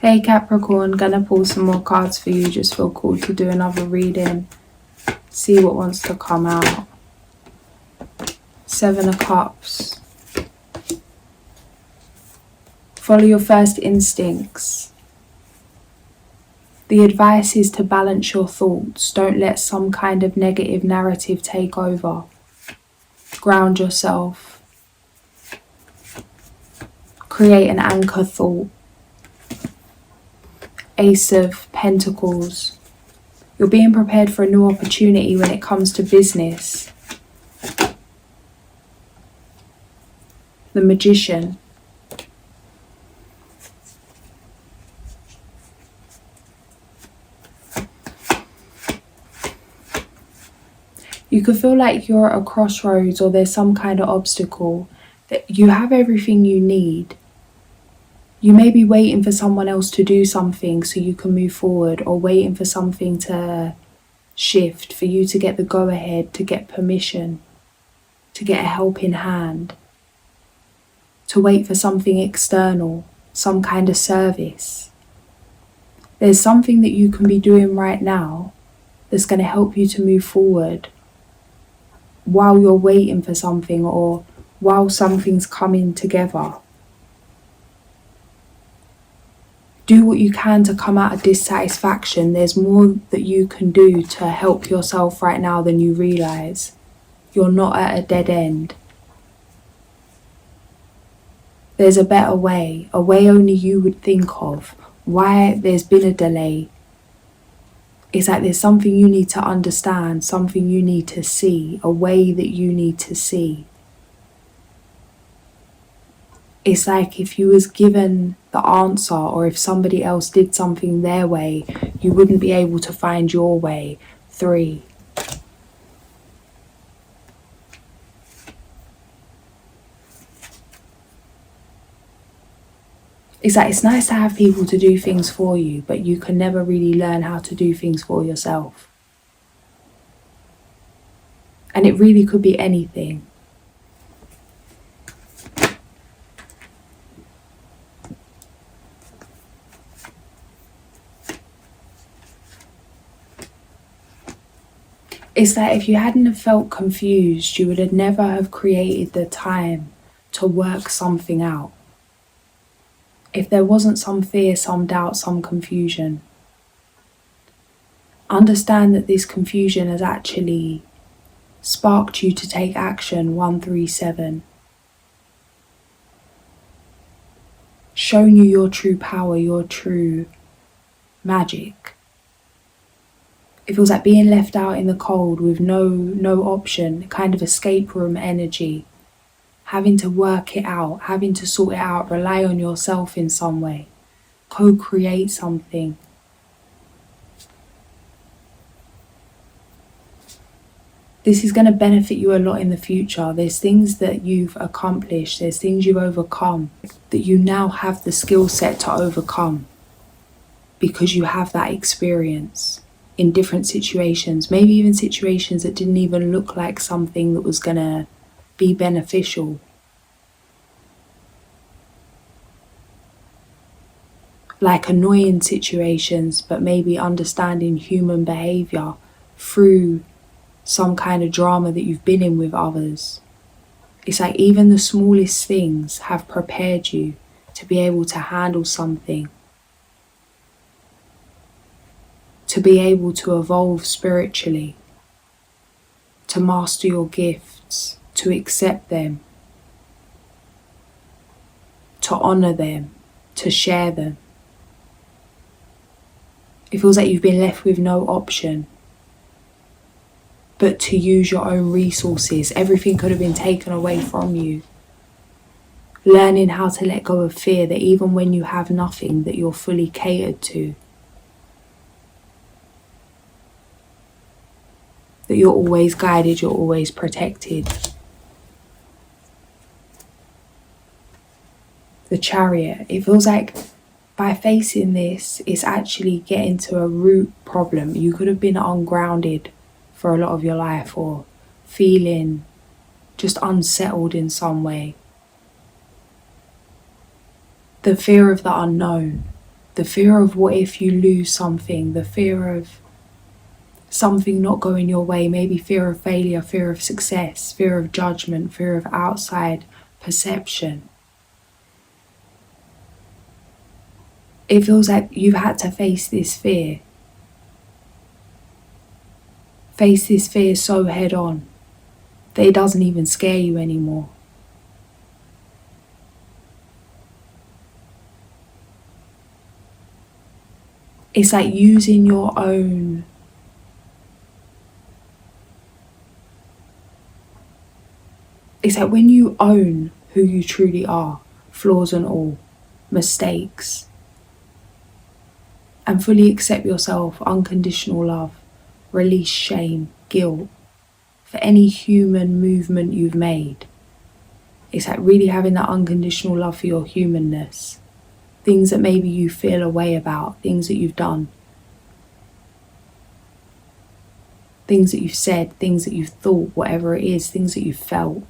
Hey Capricorn, gonna pull some more cards for you. Just feel called to do another reading. See what wants to come out. 7 of Cups. Follow your first instincts. The advice is to balance your thoughts. Don't let some kind of negative narrative take over. Ground yourself. Create an anchor thought. Ace of Pentacles. You're being prepared for a new opportunity when it comes to business. The Magician. You could feel like you're at a crossroads or there's some kind of obstacle, that you have everything you need. You may be waiting for someone else to do something so you can move forward, or waiting for something to shift, for you to get the go-ahead, to get permission, to get a helping hand, to wait for something external, some kind of service. There's something that you can be doing right now that's going to help you to move forward while you're waiting for something, or while something's coming together. Do what you can to come out of dissatisfaction. There's more that you can do to help yourself right now than you realise. You're not at a dead end. There's a better way, a way only you would think of. Why there's been a delay. It's like there's something you need to understand, something you need to see, a way that you need to see. It's like if you was given the answer, or if somebody else did something their way, you wouldn't be able to find your way. 3. It's like it's nice to have people to do things for you, but you can never really learn how to do things for yourself. And it really could be anything. It's that if you hadn't have felt confused, you would have never have created the time to work something out. If there wasn't some fear, some doubt, some confusion, understand that this confusion has actually sparked you to take action. 137. Shown you your true power, your true magic. It feels like being left out in the cold with no option, kind of escape room energy. Having to work it out, having to sort it out, rely on yourself in some way. Co-create something. This is going to benefit you a lot in the future. There's things that you've accomplished, there's things you've overcome, that you now have the skill set to overcome. Because you have that experience in different situations, maybe even situations that didn't even look like something that was going to be beneficial. Like annoying situations, but maybe understanding human behaviour through some kind of drama that you've been in with others. It's like even the smallest things have prepared you to be able to handle something, to be able to evolve spiritually, to master your gifts, to accept them, to honour them, to share them. It feels like you've been left with no option but to use your own resources. Everything could have been taken away from you. Learning how to let go of fear, that even when you have nothing, that you're fully catered to. That you're always guided, you're always protected. The Chariot. It feels like by facing this, it's actually getting to a root problem. You could have been ungrounded for a lot of your life, or feeling just unsettled in some way. The fear of the unknown. The fear of what if you lose something, the fear of something not going your way, maybe fear of failure, fear of success, fear of judgment, fear of outside perception. It feels like you've had to face this fear. Face this fear so head on that it doesn't even scare you anymore. It's like using your own it's like when you own who you truly are, flaws and all, mistakes, and fully accept yourself, unconditional love, release shame, guilt for any human movement you've made. It's like really having that unconditional love for your humanness. Things that maybe you feel a way about, things that you've done, things that you've said, things that you've thought, whatever it is, things that you've felt.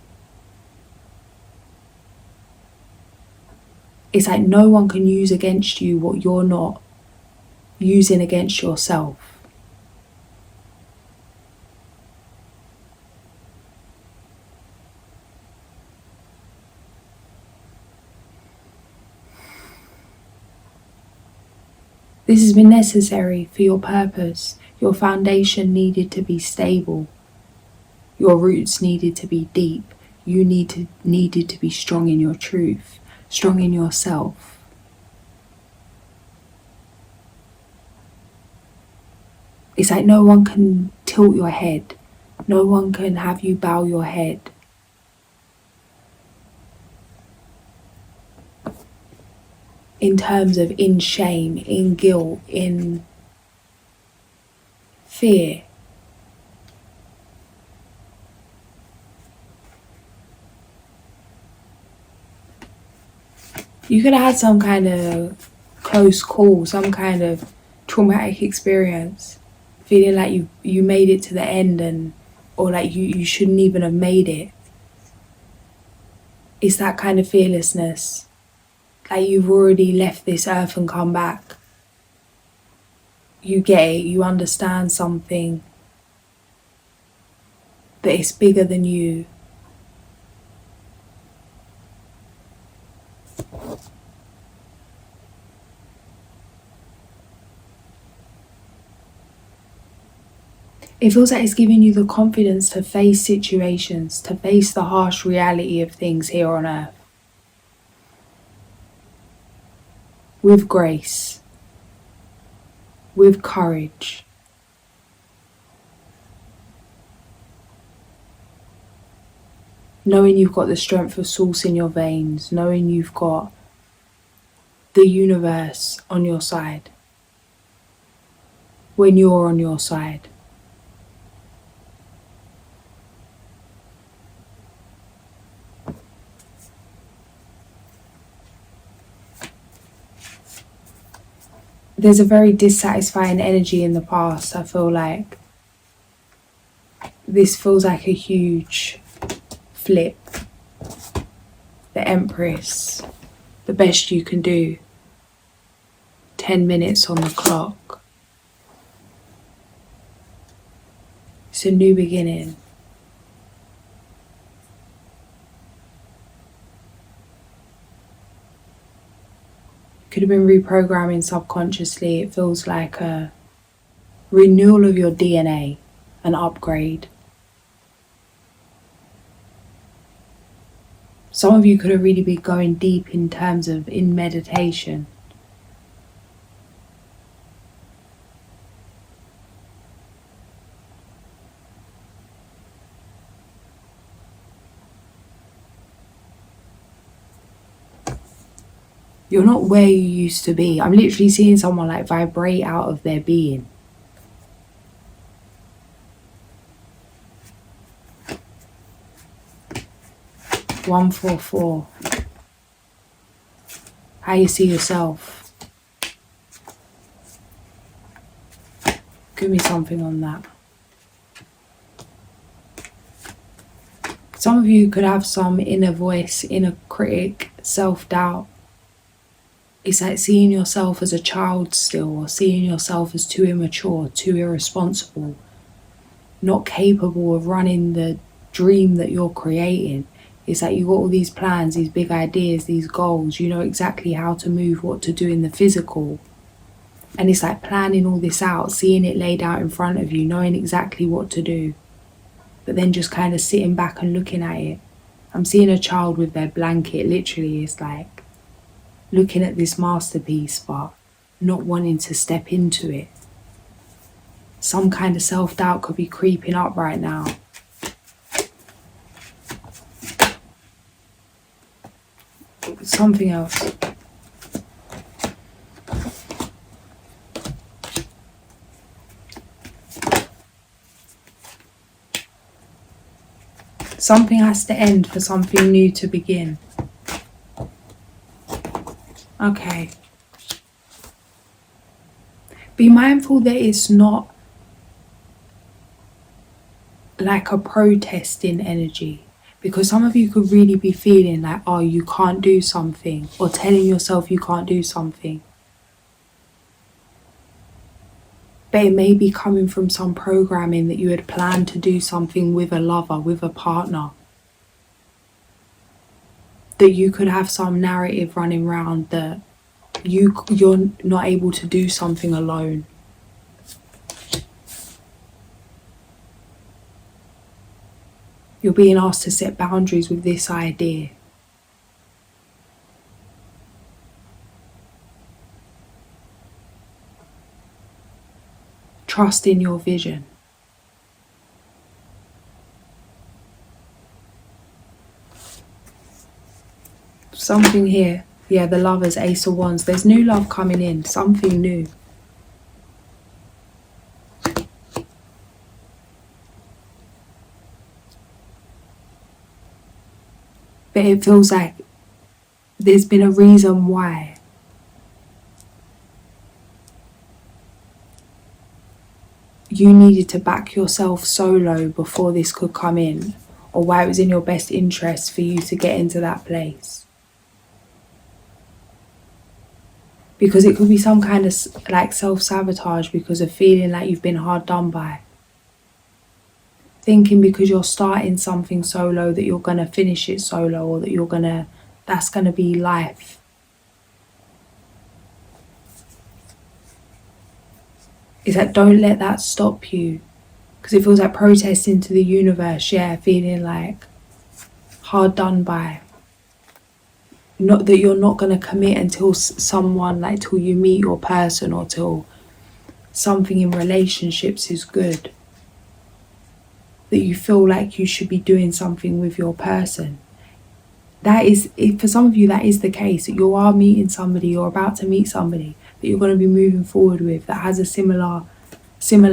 It's like no one can use against you what you're not using against yourself. This has been necessary for your purpose. Your foundation needed to be stable. Your roots needed to be deep. You needed to be strong in your truth, strong in yourself. It's like no one can tilt your head. No one can have you bow your head. In terms of in shame, in guilt, in fear. You could have had some kind of close call, some kind of traumatic experience, feeling like you made it to the end or like you shouldn't even have made it. It's that kind of fearlessness. Like you've already left this earth and come back. You get it, you understand something, that it's bigger than you. It feels like it's giving you the confidence to face situations, to face the harsh reality of things here on earth. With grace, with courage. Knowing you've got the strength of source in your veins, knowing you've got the universe on your side when you're on your side. There's a very dissatisfying energy in the past. I feel like this feels like a huge flip. The Empress, the best you can do. 10 minutes on the clock. It's a new beginning. Could have been reprogramming subconsciously. It feels like a renewal of your DNA, an upgrade. Some of you could have really been going deep in terms of in meditation. You're not where you used to be. I'm literally seeing someone like vibrate out of their being. One, 4, 4. How you see yourself. Give me something on that. Some of you could have some inner voice, inner critic, self-doubt. It's like seeing yourself as a child still, or seeing yourself as too immature, too irresponsible, not capable of running the dream that you're creating. It's like you've got all these plans, these big ideas, these goals, you know exactly how to move, what to do in the physical. And it's like planning all this out, seeing it laid out in front of you, knowing exactly what to do, but then just kind of sitting back and looking at it. I'm seeing a child with their blanket, literally, it's like looking at this masterpiece, but not wanting to step into it. Some kind of self-doubt could be creeping up right now. Something else. Something has to end for something new to begin. Okay. Be mindful that it's not like a protesting energy, because some of you could really be feeling like, oh, you can't do something, or telling yourself you can't do something. But it may be coming from some programming that you had planned to do something with a lover, with a partner. That you could have some narrative running around that you're not able to do something alone. You're being asked to set boundaries with this idea. Trust in your vision. Something here. Yeah, the Lovers, Ace of Wands. There's new love coming in. Something new. But it feels like there's been a reason why. You needed to back yourself solo before this could come in, or why it was in your best interest for you to get into that place. Because it could be some kind of like self-sabotage because of feeling like you've been hard done by. Thinking because you're starting something solo that you're going to finish it solo, or that that's going to be life. It's like, don't let that stop you. Because it feels like protesting to the universe, yeah, feeling like hard done by. Not that you're not going to commit until someone, like till you meet your person, or till something in relationships is good. That you feel like you should be doing something with your person. That is, for some of you, that is the case. That you are meeting somebody, you're about to meet somebody that you're going to be moving forward with, that has a similar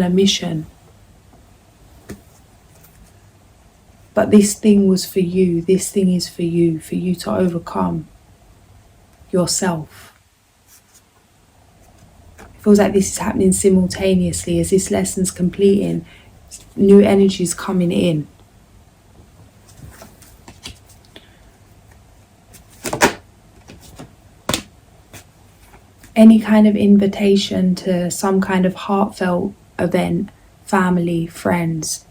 mission. But this thing was for you. This thing is for you to overcome yourself. It feels like this is happening simultaneously as this lesson's completing. New energies coming in. Any kind of invitation to some kind of heartfelt event, family, friends,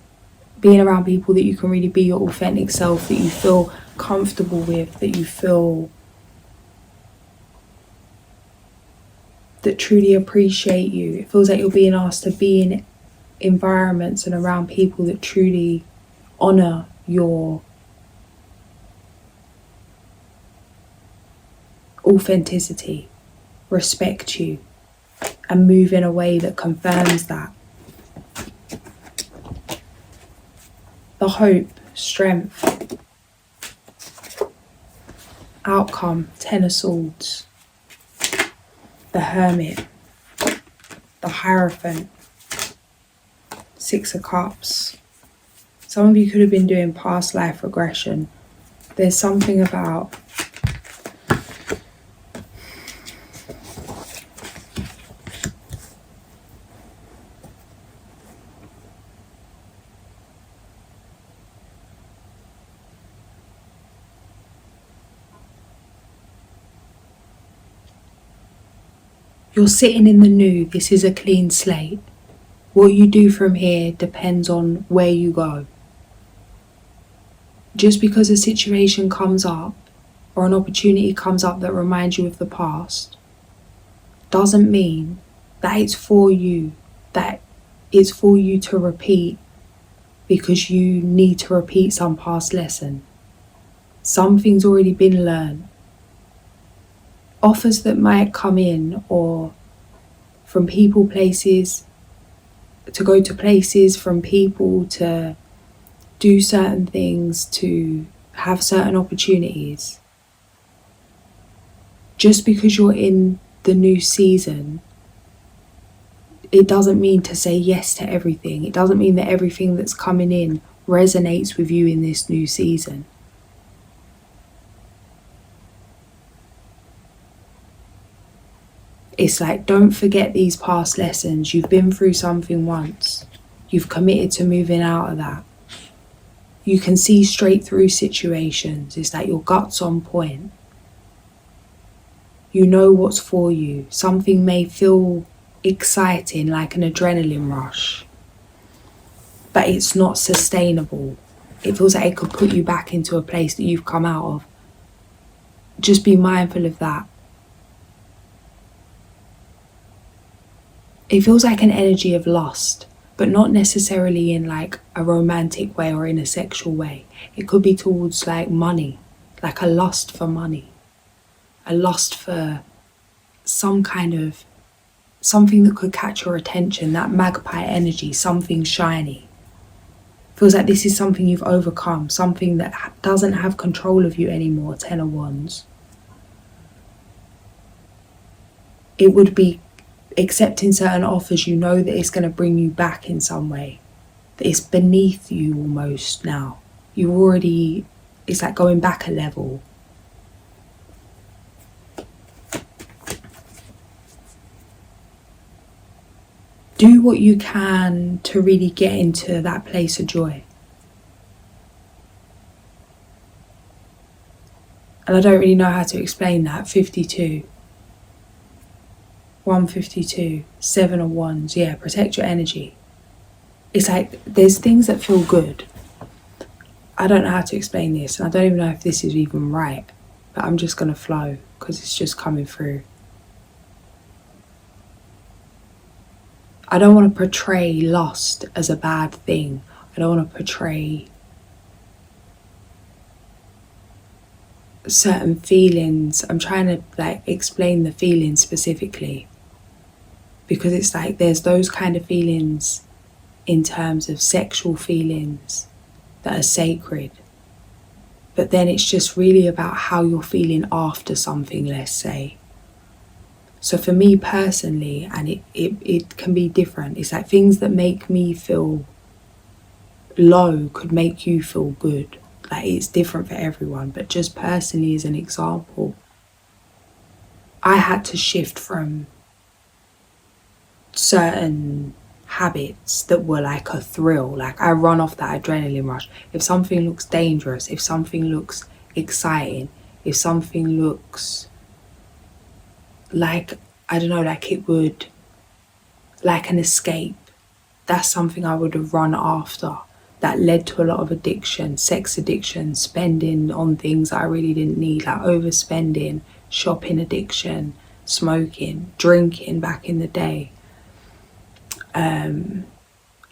being around people that you can really be your authentic self, that you feel comfortable with, that you feel that truly appreciate you. It feels like you're being asked to be in environments and around people that truly honour your authenticity, respect you, and move in a way that confirms that. The hope, strength, outcome, Ten of Swords, the Hermit, the Hierophant, Six of Cups. Some of you could have been doing past life regression. There's something about You're sitting in the new. This is a clean slate. What you do from here depends on where you go. Just because a situation comes up or an opportunity comes up that reminds you of the past doesn't mean that it's for you, that it's for you to repeat because you need to repeat some past lesson. Something's already been learned. Offers that might come in, or from people, places, to go to places, from people to do certain things, to have certain opportunities. Just because you're in the new season, it doesn't mean to say yes to everything. It doesn't mean that everything that's coming in resonates with you in this new season. It's like, don't forget these past lessons. You've been through something once. You've committed to moving out of that. You can see straight through situations. It's like your gut's on point. You know what's for you. Something may feel exciting, like an adrenaline rush, but it's not sustainable. It feels like it could put you back into a place that you've come out of. Just be mindful of that. It feels like an energy of lust, but not necessarily in like a romantic way or in a sexual way. It could be towards like money, like a lust for money, a lust for some kind of something that could catch your attention, that magpie energy, something shiny. Feels like this is something you've overcome, something that doesn't have control of you anymore. 10 of Wands. It would be accepting certain offers. You know that it's going to bring you back in some way, that it's beneath you almost now. You already, it's like going back a level. Do what you can to really get into that place of joy. And I don't really know how to explain that. 52. 152, 7 of Wands. Yeah, protect your energy. It's like there's things that feel good. I don't know how to explain this, and I don't even know if this is even right, but I'm just going to flow because it's just coming through. I don't want to portray lust as a bad thing. I don't want to portray certain feelings. I'm trying to like explain the feelings specifically, because it's like there's those kind of feelings in terms of sexual feelings that are sacred, but then it's just really about how you're feeling after something, let's say. So for me personally, and it can be different, it's like things that make me feel low could make you feel good. Like it's different for everyone, but just personally as an example, I had to shift from certain habits that were like a thrill. Like I run off that adrenaline rush. If something looks dangerous, if something looks exciting, if something looks like, I don't know, like it would, like an escape, that's something I would have run after. That led to a lot of addiction, sex addiction, spending on things that I really didn't need, like overspending, shopping addiction, smoking, drinking back in the day,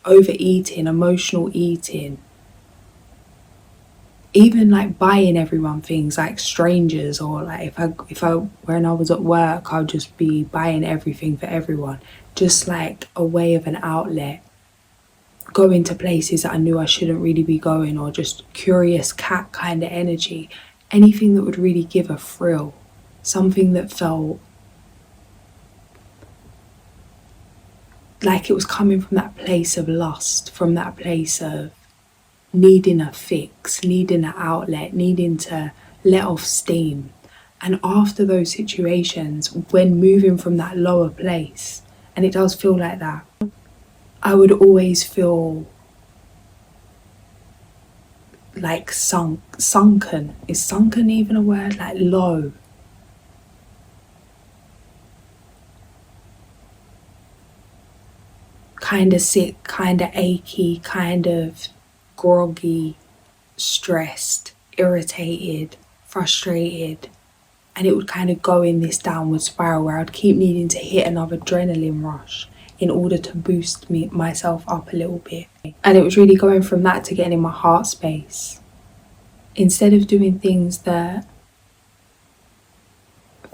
overeating, emotional eating, even like buying everyone things, like strangers, or like if I when I was at work, I'll just be buying everything for everyone, just like a way of an outlet. Going to places that I knew I shouldn't really be going, or just curious cat kind of energy. Anything that would really give a thrill, something that felt like it was coming from that place of lust, from that place of needing a fix, needing an outlet, needing to let off steam. And after those situations, when moving from that lower place, and it does feel like that, I would always feel like sunken. Is sunken even a word? Like low. kind of sick, kind of achy, kind of groggy, stressed, irritated, frustrated. And it would kind of go in this downward spiral where I'd keep needing to hit another adrenaline rush in order to boost myself up a little bit. And it was really going from that to getting in my heart space. Instead of doing things that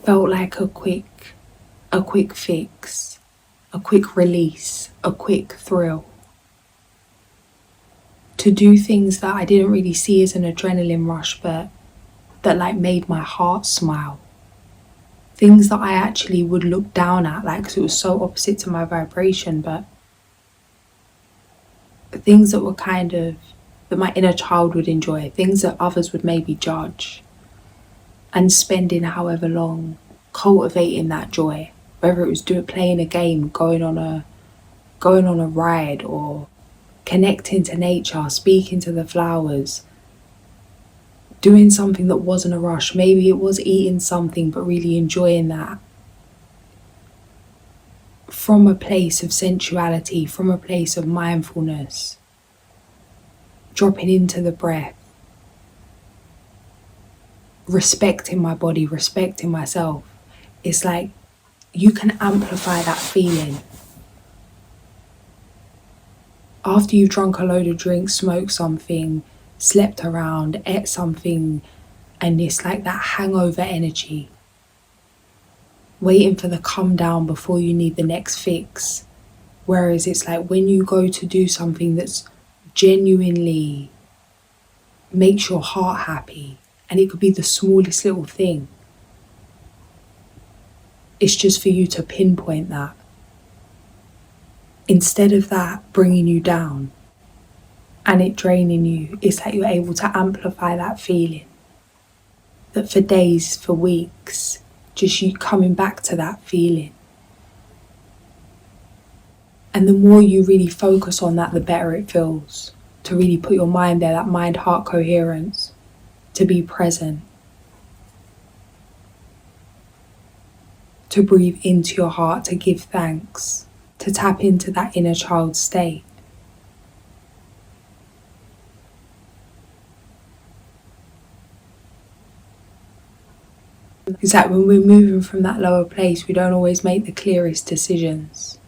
felt like a quick fix, a quick release, a quick thrill, to do things that I didn't really see as an adrenaline rush, but that like made my heart smile. Things that I actually would look down at, like, because it was so opposite to my vibration, but things that were kind of, that my inner child would enjoy, things that others would maybe judge, and spending however long cultivating that joy, whether it was playing a game, going on a ride, or connecting to nature, speaking to the flowers, doing something that wasn't a rush. Maybe it was eating something, but really enjoying that from a place of sensuality, from a place of mindfulness, dropping into the breath, respecting my body, respecting myself. It's like you can amplify that feeling. After you've drunk a load of drinks, smoked something, slept around, ate something, and it's like that hangover energy, waiting for the come down before you need the next fix. Whereas it's like when you go to do something that's genuinely makes your heart happy, and it could be the smallest little thing, it's just for you to pinpoint that. Instead of that bringing you down and it draining you, it's like you're able to amplify that feeling. That for days, for weeks, just you coming back to that feeling. And the more you really focus on that, the better it feels. To really put your mind there, that mind-heart coherence, to be present. To breathe into your heart, to give thanks, to tap into that inner child state. It's like when we're moving from that lower place, we don't always make the clearest decisions.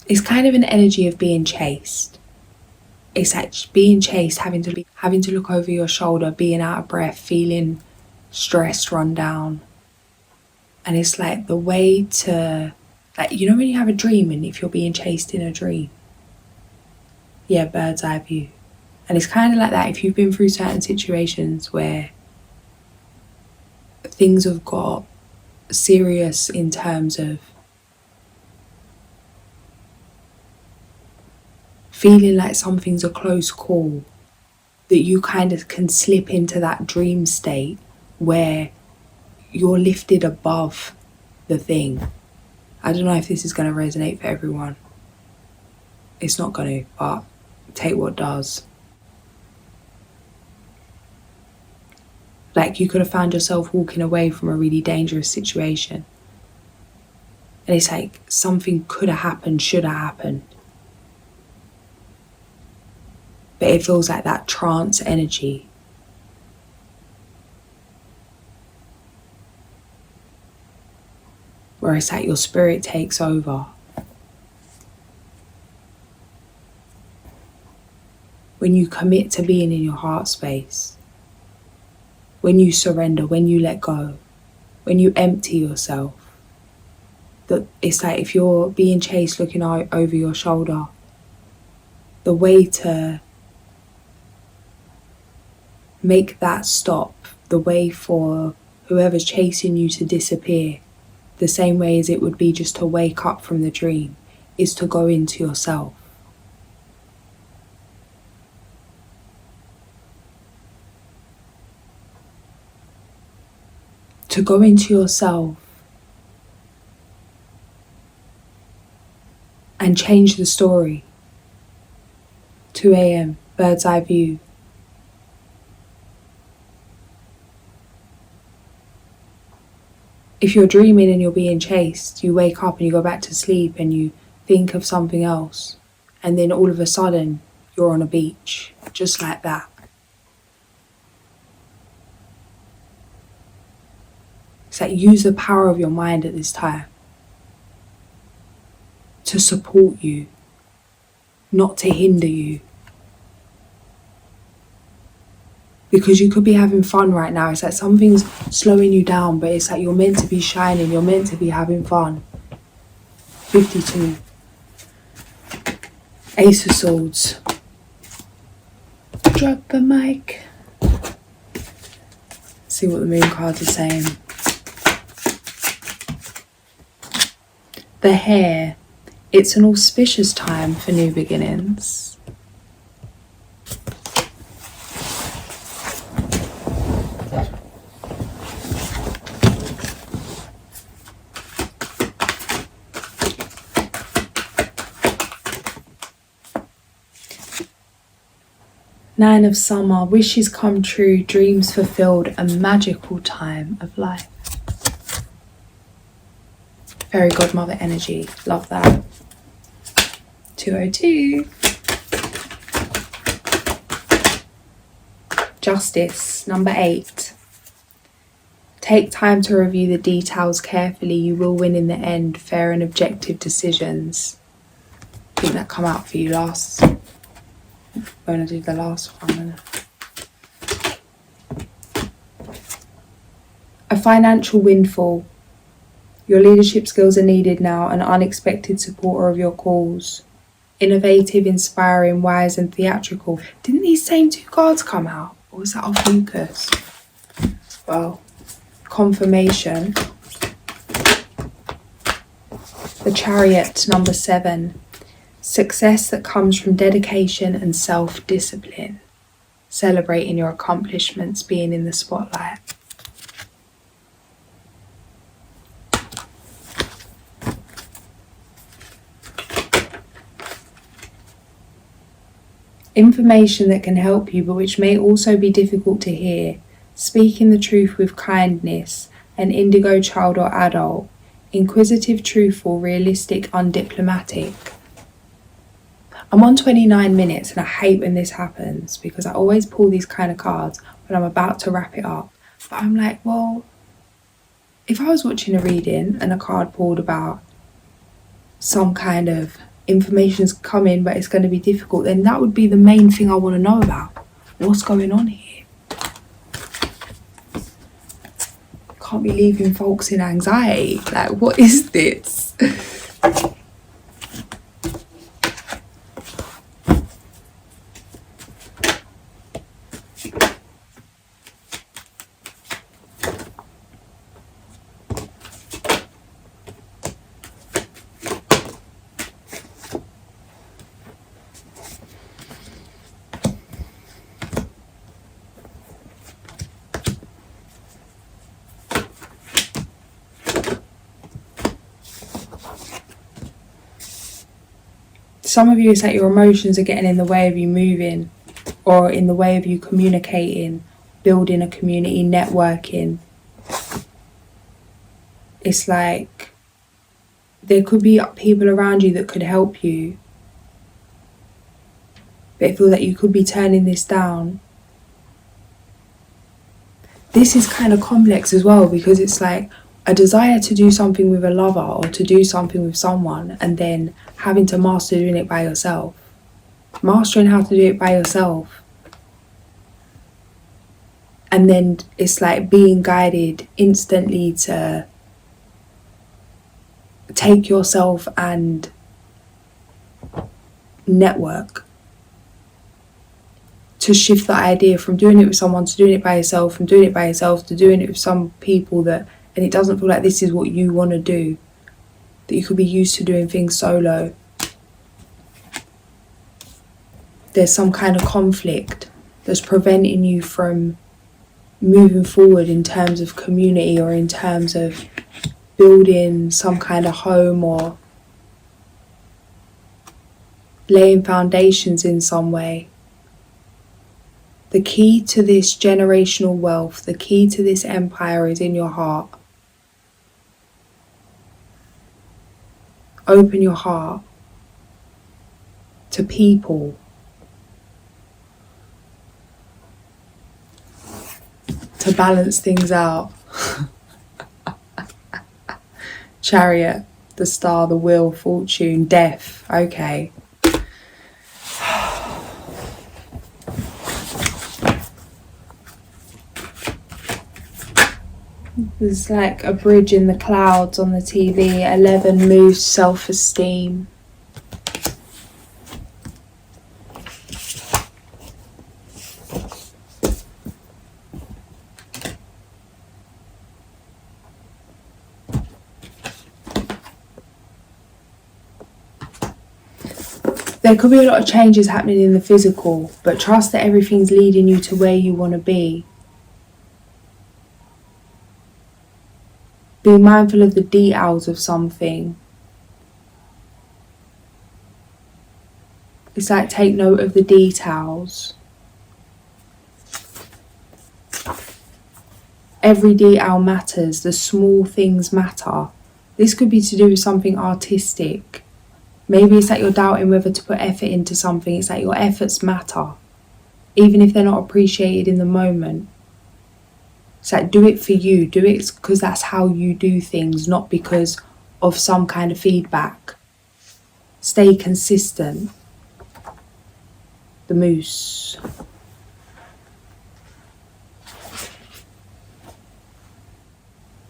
It's kind of an energy of being chased. It's like being chased, having to look over your shoulder, being out of breath, feeling stressed, run down. And it's like the way to, like, you know when you have a dream and if you're being chased in a dream? Yeah, bird's eye view. And it's kind of like that if you've been through certain situations where things have got serious in terms of feeling like something's a close call, that you kind of can slip into that dream state where you're lifted above the thing. I don't know if this is going to resonate for everyone. It's not going to, but take what does. Like you could have found yourself walking away from a really dangerous situation. And it's like something could have happened, should have happened. But it feels like that trance energy. Where it's like your spirit takes over. When you commit to being in your heart space. When you surrender, when you let go. When you empty yourself. That it's like if you're being chased looking over your shoulder, the way to make that stop, the way for whoever's chasing you to disappear, the same way as it would be just to wake up from the dream, is to go into yourself. To go into yourself and change the story. 2 a.m, bird's eye view. If you're dreaming and you're being chased, you wake up and you go back to sleep and you think of something else. And then all of a sudden, you're on a beach, just like that. It's like, use the power of your mind at this time to support you, not to hinder you. Because you could be having fun right now. It's like something's slowing you down, but it's like you're meant to be shining, you're meant to be having fun. 52. Ace of Swords. Drop the mic. See what the moon card is saying. The Hare. It's an auspicious time for new beginnings. Nine of Summer, wishes come true, dreams fulfilled, a magical time of life. Fairy godmother energy, love that. 202. Justice, number 8. Take time to review the details carefully. You will win in the end. Fair and objective decisions. I think that come out for you last. When I did the last one. A financial windfall. Your leadership skills are needed now. An unexpected supporter of your cause. Innovative, inspiring, wise and theatrical. Didn't these same 2 cards come out? Or was that off Lucas? Well, confirmation. The Chariot, number 7. Success that comes from dedication and self-discipline. Celebrating your accomplishments, being in the spotlight. Information that can help you, but which may also be difficult to hear. Speaking the truth with kindness. An indigo child or adult. Inquisitive, truthful, realistic, undiplomatic. I'm on 29 minutes and I hate when this happens because I always pull these kind of cards when I'm about to wrap it up. But I'm like, well, if I was watching a reading and a card pulled about some kind of information's coming but it's going to be difficult, then that would be the main thing I want to know about. What's going on here? Can't be leaving folks in anxiety. Like, what is this? Some of you, it's like your emotions are getting in the way of you moving or in the way of you communicating, building a community, networking. It's like there could be people around you that could help you, but I feel that you could be turning this down. This is kind of complex as well because it's like a desire to do something with a lover or to do something with someone and then having to master doing it by yourself. Mastering how to do it by yourself. And then it's like being guided instantly to take yourself and network. To shift the idea from doing it with someone to doing it by yourself, from doing it by yourself to doing it with some people that, and it doesn't feel like this is what you want to do. That you could be used to doing things solo. There's some kind of conflict that's preventing you from moving forward in terms of community or in terms of building some kind of home or laying foundations in some way. The key to this generational wealth, the key to this empire is in your heart. Open your heart to people, to balance things out. Chariot, the star, the wheel, fortune, death. Okay. There's like a bridge in the clouds on the TV. 11, moose, self-esteem. There could be a lot of changes happening in the physical, but trust that everything's leading you to where you want to be. Be mindful of the details of something. It's like take note of the details. Every detail matters. The small things matter. This could be to do with something artistic. Maybe it's that you're doubting whether to put effort into something. It's like your efforts matter, even if they're not appreciated in the moment. It's like, do it for you. Do it because that's how you do things, not because of some kind of feedback. Stay consistent. The moose.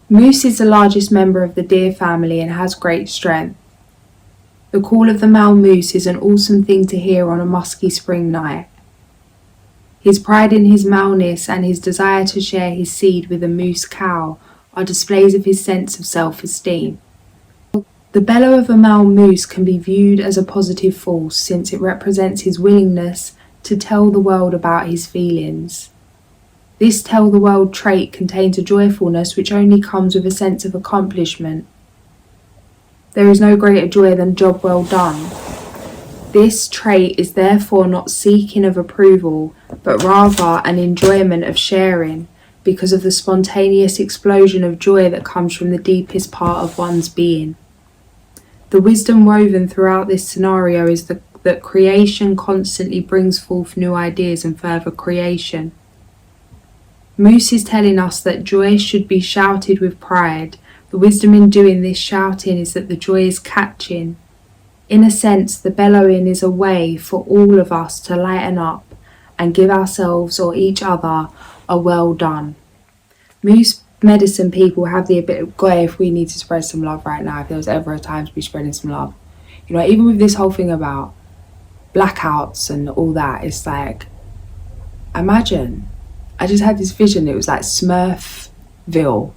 Moose is the largest member of the deer family and has great strength. The call of the male moose is an awesome thing to hear on a musky spring night. His pride in his maleness and his desire to share his seed with a moose cow are displays of his sense of self-esteem. The bellow of a male moose can be viewed as a positive force since it represents his willingness to tell the world about his feelings. This tell the world trait contains a joyfulness which only comes with a sense of accomplishment. There is no greater joy than a job well done. This trait is therefore not seeking of approval, but rather an enjoyment of sharing, because of the spontaneous explosion of joy that comes from the deepest part of one's being. The wisdom woven throughout this scenario is that creation constantly brings forth new ideas and further creation. Moose is telling us that joy should be shouted with pride. The wisdom in doing this shouting is that the joy is catching. In a sense, the bellowing is a way for all of us to lighten up and give ourselves or each other a well done. Moose medicine people have the ability, God, if we need to spread some love right now, if there was ever a time to be spreading some love. You know, even with this whole thing about blackouts and all that, it's like, imagine, I just had this vision, it was like Smurfville,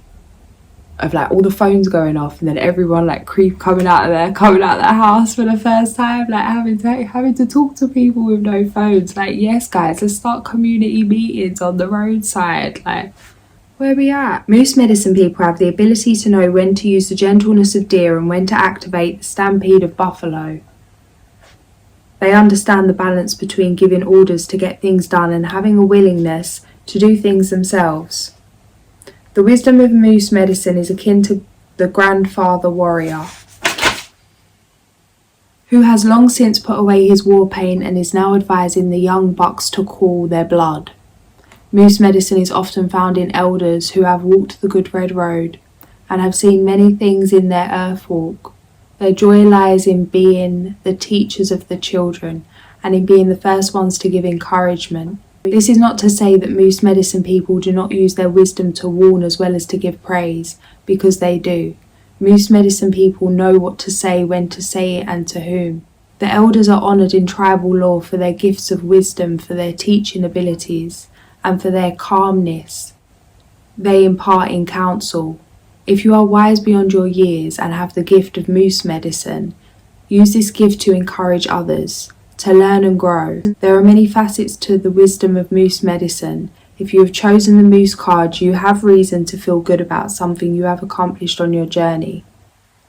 of like all the phones going off and then everyone like coming out of their house for the first time, like having to talk to people with no phones. Like, yes guys, let's start community meetings on the roadside. Like, where we at? Moose medicine people have the ability to know when to use the gentleness of deer and when to activate the stampede of buffalo. They understand the balance between giving orders to get things done and having a willingness to do things themselves. The wisdom of moose medicine is akin to the grandfather warrior, who has long since put away his war paint and is now advising the young bucks to cool their blood. Moose medicine is often found in elders who have walked the good red road and have seen many things in their earth walk. Their joy lies in being the teachers of the children and in being the first ones to give encouragement. This is not to say that moose medicine people do not use their wisdom to warn as well as to give praise, because they do. Moose medicine people know what to say, when to say it, and to whom. The elders are honoured in tribal law for their gifts of wisdom, for their teaching abilities, and for their calmness they impart in counsel. If you are wise beyond your years and have the gift of moose medicine, use this gift to encourage others, to learn and grow. There are many facets to the wisdom of moose medicine. If you have chosen the moose card, you have reason to feel good about something you have accomplished on your journey.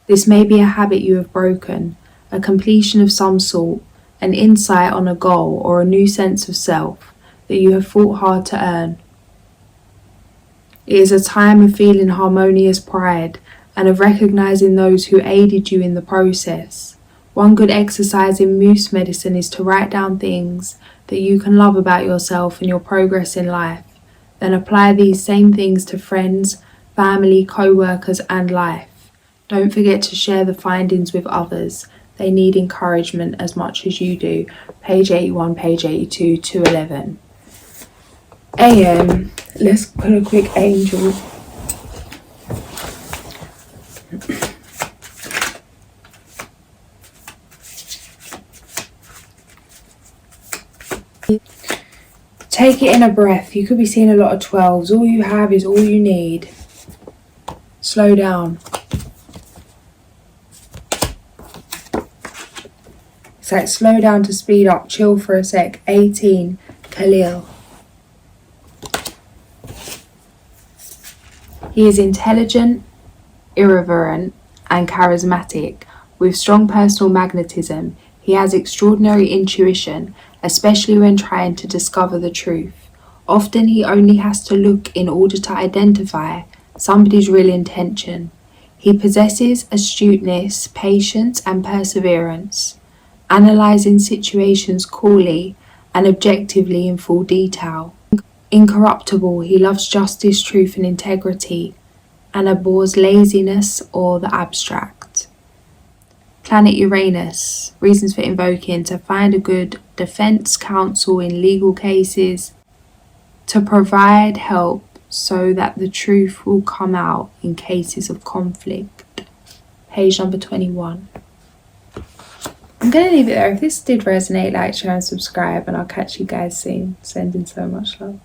This may be a habit you have broken, a completion of some sort, an insight on a goal, or a new sense of self that you have fought hard to earn. It is a time of feeling harmonious pride and of recognizing those who aided you in the process. One good exercise in moose medicine is to write down things that you can love about yourself and your progress in life. Then apply these same things to friends, family, co-workers and life. Don't forget to share the findings with others. They need encouragement as much as you do. Page 81, page 82, 211. AM, let's put a quick angel. Take it in a breath. You could be seeing a lot of 12s. All you have is all you need. Slow down. It's like slow down to speed up. Chill for a sec. 18, Khalil. He is intelligent, irreverent, and charismatic. With strong personal magnetism, he has extraordinary intuition, especially when trying to discover the truth. Often he only has to look in order to identify somebody's real intention. He possesses astuteness, patience, and perseverance, analysing situations coolly and objectively in full detail. Incorruptible, he loves justice, truth, and integrity, and abhors laziness or the abstract. Planet Uranus, reasons for invoking: to find a good defense counsel in legal cases, to provide help so that the truth will come out in cases of conflict. Page number 21. I'm going to leave it there. If this did resonate, like, share and subscribe, and I'll catch you guys soon. Sending so much love.